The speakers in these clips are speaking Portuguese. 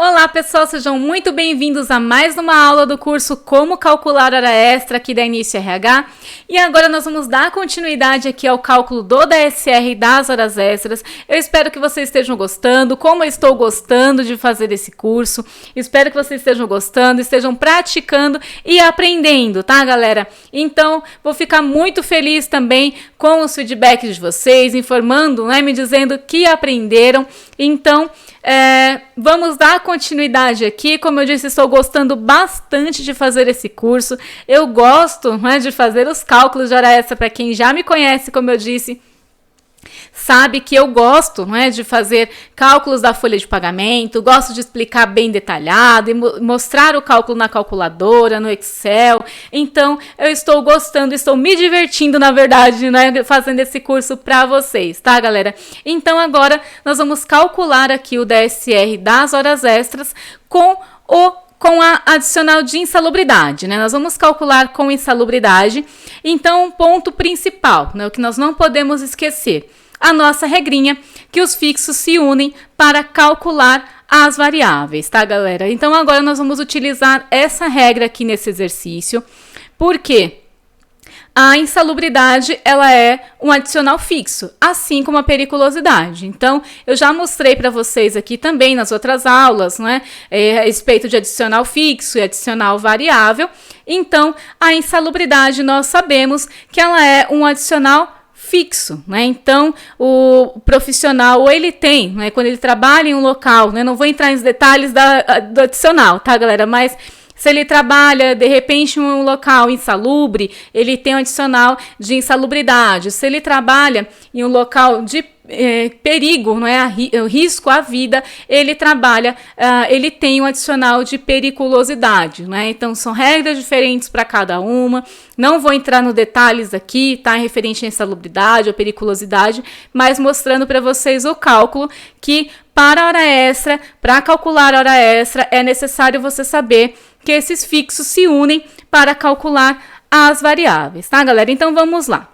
Olá pessoal, sejam muito bem-vindos a mais uma aula do curso Como Calcular Hora Extra aqui da Início RH. E agora nós vamos dar continuidade aqui ao cálculo do DSR das horas extras. Eu espero que vocês estejam gostando, como eu estou gostando de fazer esse curso. Espero que vocês estejam gostando, estejam praticando e aprendendo, tá galera? Então, vou ficar muito feliz também com os feedbacks de vocês, informando, né, me dizendo que aprenderam. Então, vamos dar continuidade aqui. Como eu disse, estou gostando bastante de fazer esse curso. Eu gosto, né, de fazer os cálculos de hora extra. Para quem já me conhece, como eu disse, sabe que eu gosto, né, de fazer cálculos da folha de pagamento, gosto de explicar bem detalhado e mostrar o cálculo na calculadora, no Excel. Então, eu estou gostando, estou me divertindo, na verdade, né, fazendo esse curso para vocês, tá, galera? Então, agora nós vamos calcular aqui o DSR das horas extras com a adicional de insalubridade, né? Nós vamos calcular com insalubridade. Então, um ponto principal, né, o que nós não podemos esquecer, a nossa regrinha, que os fixos se unem para calcular as variáveis, tá, galera? Então, agora nós vamos utilizar essa regra aqui nesse exercício, porque a insalubridade, ela é um adicional fixo, assim como a periculosidade. Então, eu já mostrei para vocês aqui também nas outras aulas, né, a respeito de adicional fixo e adicional variável. Então, a insalubridade, nós sabemos que ela é um adicional fixo, né? Então, o profissional, ele tem, né, quando ele trabalha em um local, né, não vou entrar nos detalhes do adicional, tá, galera? Mas se ele trabalha, de repente, em um local insalubre, ele tem um adicional de insalubridade. Se ele trabalha em um local de perigo, não é, risco à vida, ele tem um adicional de periculosidade, né? Então, são regras diferentes para cada uma. Não vou entrar nos detalhes aqui, tá? Referente à insalubridade ou periculosidade, mas mostrando para vocês o cálculo que para a hora extra, para calcular a hora extra, é necessário você saber que esses fixos se unem para calcular as variáveis, tá, galera? Então, vamos lá.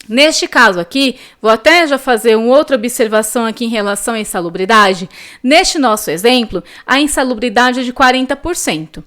Neste caso aqui, vou até já fazer uma outra observação aqui em relação à insalubridade. Neste nosso exemplo, a insalubridade é de 40%.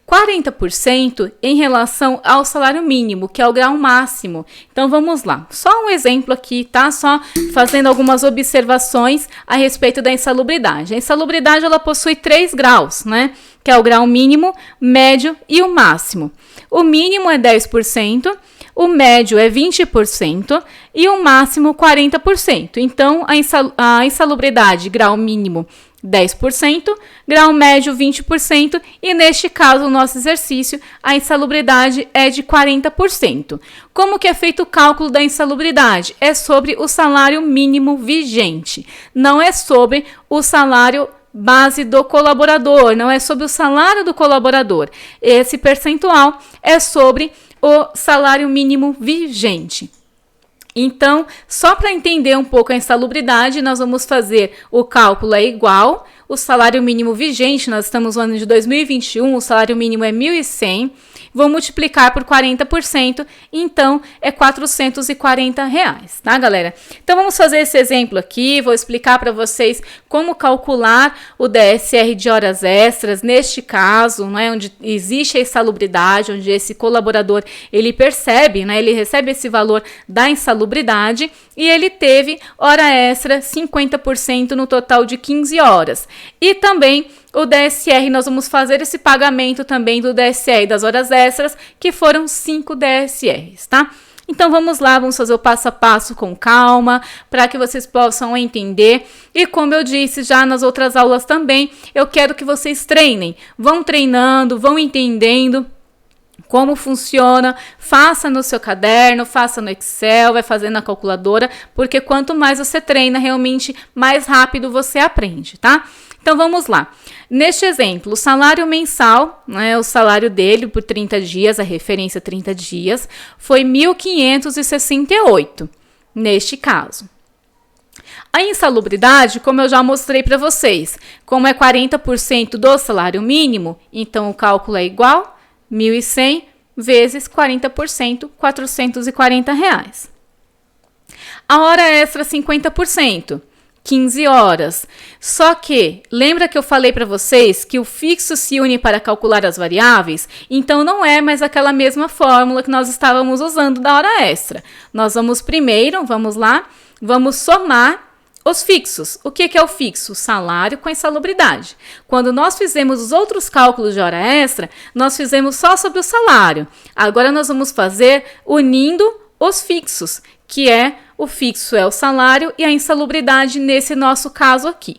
40% em relação ao salário mínimo, que é o grau máximo. Então, vamos lá. Só um exemplo aqui, tá? Só fazendo algumas observações a respeito da insalubridade. A insalubridade, ela possui 3 graus, né? Que é o grau mínimo, médio e o máximo. O mínimo é 10%. O médio é 20% e o máximo 40%. Então, a insalubridade, grau mínimo 10%, grau médio 20% e neste caso, o nosso exercício, a insalubridade é de 40%. Como que é feito o cálculo da insalubridade? É sobre o salário mínimo vigente, não é sobre o salário base do colaborador, não é sobre o salário do colaborador. Esse percentual é sobre o salário mínimo vigente. Então, só para entender um pouco a insalubridade, nós vamos fazer o cálculo é igual, o salário mínimo vigente, nós estamos no ano de 2021, o salário mínimo é 1.100, vou multiplicar por 40%, então é R$440, tá, galera? Então, vamos fazer esse exemplo aqui, vou explicar para vocês como calcular o DSR de horas extras, neste caso, né, onde existe a insalubridade, onde esse colaborador, ele percebe, né, ele recebe esse valor da insalubridade e ele teve hora extra 50% no total de 15 horas. E também o DSR, nós vamos fazer esse pagamento também do DSR das horas extras, que foram 5 DSRs, tá? Então, vamos lá, vamos fazer o passo a passo com calma, para que vocês possam entender. E como eu disse já nas outras aulas também, eu quero que vocês treinem. Vão treinando, vão entendendo como funciona, faça no seu caderno, faça no Excel, vai fazendo na calculadora, porque quanto mais você treina, realmente mais rápido você aprende, tá? Então, vamos lá. Neste exemplo, o salário mensal, né, o salário dele por 30 dias, a referência 30 dias, foi 1.568, neste caso. A insalubridade, como eu já mostrei para vocês, como é 40% do salário mínimo, então o cálculo é igual 1.100 vezes 40%, R$440. A hora extra, 50%. 15 horas. Só que, lembra que eu falei para vocês que o fixo se une para calcular as variáveis? Então, não é mais aquela mesma fórmula que nós estávamos usando da hora extra. Nós vamos primeiro, vamos lá, vamos somar os fixos. O que é o fixo? O salário com a insalubridade. Quando nós fizemos os outros cálculos de hora extra, nós fizemos só sobre o salário. Agora, nós vamos fazer unindo os fixos, que é o fixo é o salário e a insalubridade nesse nosso caso aqui.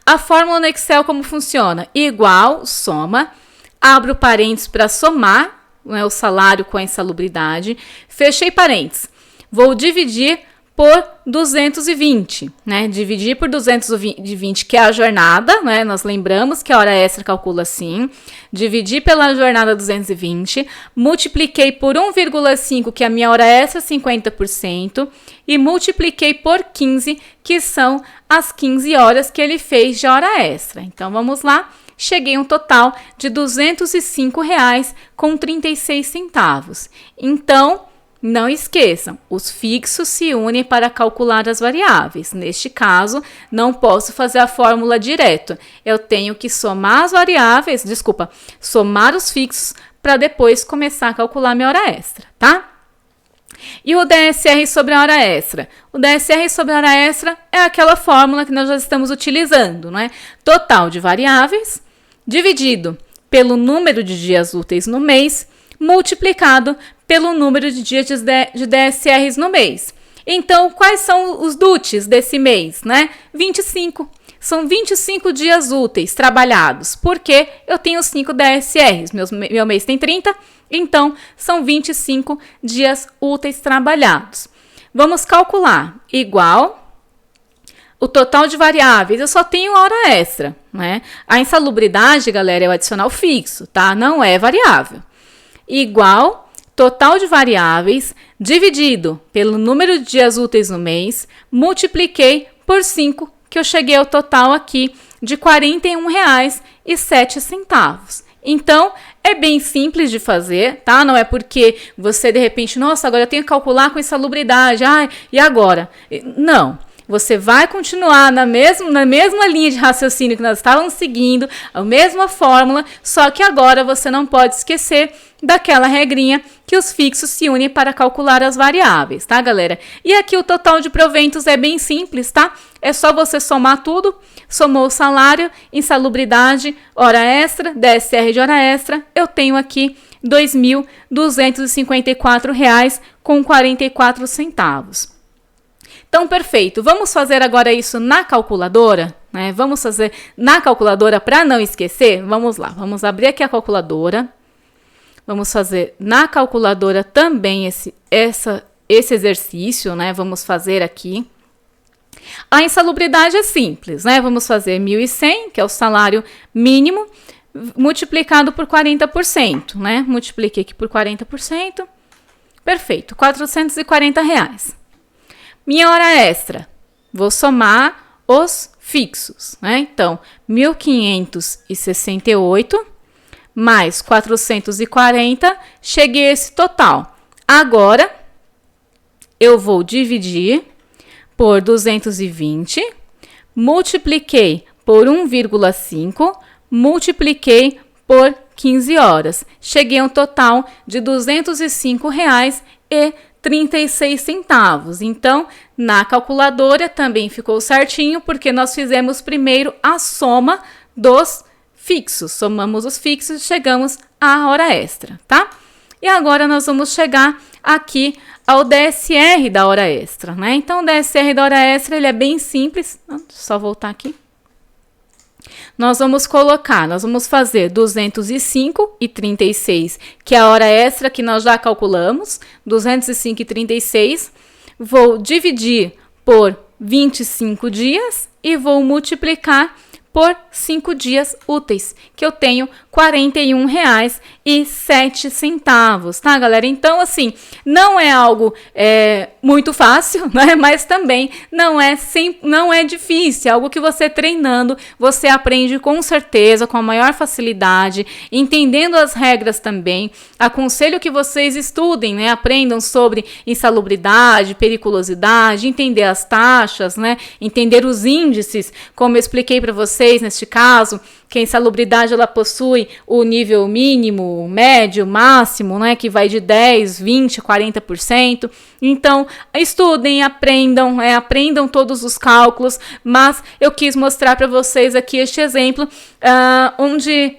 A fórmula no Excel como funciona? Igual, soma, abro parênteses para somar, né, o salário com a insalubridade, fechei parênteses, vou dividir por 220, né? Dividir por 220, que é a jornada, né? Nós lembramos que a hora extra calcula assim. Dividir pela jornada 220, multipliquei por 1,5, que é a minha hora extra, 50%, e multipliquei por 15, que são as 15 horas que ele fez de hora extra. Então, vamos lá. Cheguei a um total de R$ 205,36. Então, não esqueçam, os fixos se unem para calcular as variáveis. Neste caso, não posso fazer a fórmula direto. Eu tenho que somar as variáveis, somar os fixos para depois começar a calcular minha hora extra, tá? E o DSR sobre a hora extra? O DSR sobre a hora extra é aquela fórmula que nós já estamos utilizando, não é? Total de variáveis dividido pelo número de dias úteis no mês, multiplicado pelo número de dias de DSRs no mês. Então, quais são os DUTs desse mês, né? 25. São 25 dias úteis trabalhados, porque eu tenho 5 DSRs, meu mês tem 30, então são 25 dias úteis trabalhados. Vamos calcular igual o total de variáveis, eu só tenho hora extra, né? A insalubridade, galera, é o adicional fixo, tá? Não é variável. Igual total de variáveis dividido pelo número de dias úteis no mês, multipliquei por 5, que eu cheguei ao total aqui de R$ 41,07. Então, é bem simples de fazer, tá? Não é porque você, de repente, nossa, agora eu tenho que calcular com insalubridade, e agora? Não. Você vai continuar na mesma linha de raciocínio que nós estávamos seguindo, a mesma fórmula, só que agora você não pode esquecer daquela regrinha que os fixos se unem para calcular as variáveis, tá, galera? E aqui o total de proventos é bem simples, tá? É só você somar tudo, somou o salário, insalubridade, hora extra, DSR de hora extra, eu tenho aqui R$ 2.254,44. Então, perfeito. Vamos fazer agora isso na calculadora, né? Vamos fazer na calculadora para não esquecer? Vamos lá, vamos abrir aqui a calculadora. Vamos fazer na calculadora também esse exercício, né? Vamos fazer aqui. A insalubridade é simples, né? Vamos fazer 1.100, que é o salário mínimo, multiplicado por 40%, né? Multipliquei aqui por 40%. Perfeito, R$ 440. Minha hora extra, vou somar os fixos, né? Então, 1.568 mais 440, cheguei a esse total. Agora, eu vou dividir por 220, multipliquei por 1,5, multipliquei por 15 horas. Cheguei a um total de R$ 205,36. Então, na calculadora também ficou certinho, porque nós fizemos primeiro a soma dos fixos. Somamos os fixos e chegamos à hora extra, tá? E agora nós vamos chegar aqui ao DSR da hora extra, né? Então, o DSR da hora extra, ele é bem simples. Só voltar aqui. Nós vamos fazer 205,36, que é a hora extra que nós já calculamos, 205,36. Vou dividir por 25 dias e vou multiplicar por 5 dias úteis, que eu tenho 41,07, tá, galera? Então, assim, não é algo muito fácil, né? Mas também não é difícil, é algo que você treinando, você aprende com certeza, com a maior facilidade, entendendo as regras também. Aconselho que vocês estudem, né? Aprendam sobre insalubridade, periculosidade, entender as taxas, né? Entender os índices, como eu expliquei para vocês neste caso, que a insalubridade ela possui o nível mínimo, médio, máximo, né, que vai de 10, 20, 40%. Então, estudem, aprendam todos os cálculos, mas eu quis mostrar para vocês aqui este exemplo, onde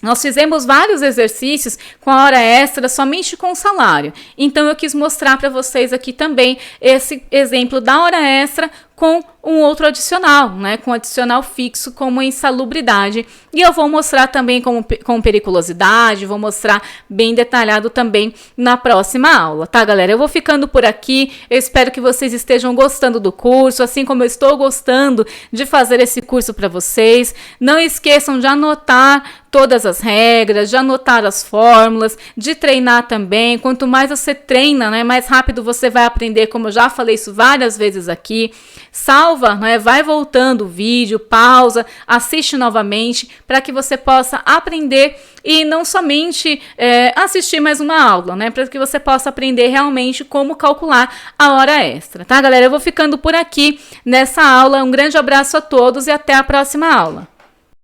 nós fizemos vários exercícios com a hora extra somente com salário. Então, eu quis mostrar para vocês aqui também esse exemplo da hora extra com um outro adicional, né, com adicional fixo como insalubridade, e eu vou mostrar também com periculosidade, vou mostrar bem detalhado também na próxima aula, tá, galera? Eu vou ficando por aqui, eu espero que vocês estejam gostando do curso, assim como eu estou gostando de fazer esse curso para vocês. Não esqueçam de anotar todas as regras, de anotar as fórmulas, de treinar também. Quanto mais você treina, né, mais rápido você vai aprender, como eu já falei isso várias vezes aqui. Salva, né, vai voltando o vídeo, pausa, assiste novamente para que você possa aprender e não somente assistir mais uma aula, né, para que você possa aprender realmente como calcular a hora extra, tá, galera? Eu vou ficando por aqui nessa aula. Um grande abraço a todos e até a próxima aula.